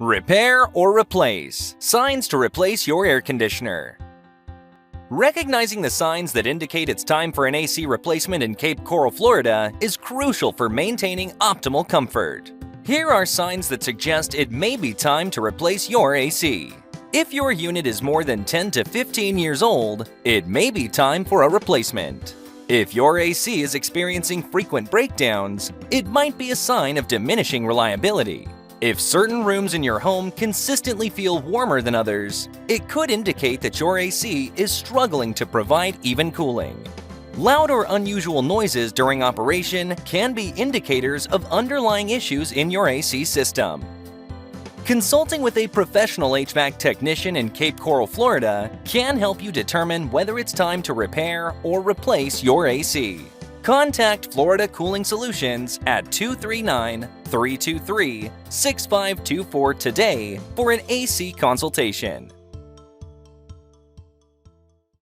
Repair or replace. Signs to replace your air conditioner. Recognizing the signs that indicate it's time for an AC replacement in Cape Coral, Florida is crucial for maintaining optimal comfort. Here are signs that suggest it may be time to replace your AC. If your unit is more than 10 to 15 years old, it may be time for a replacement. If your AC is experiencing frequent breakdowns, it might be a sign of diminishing reliability. If certain rooms in your home consistently feel warmer than others, it could indicate that your AC is struggling to provide even cooling. Loud or unusual noises during operation can be indicators of underlying issues in your AC system. Consulting with a professional HVAC technician in Cape Coral, Florida can help you determine whether it's time to repair or replace your AC. Contact Florida Cooling Solutions at 239-323-6524 today for an AC consultation.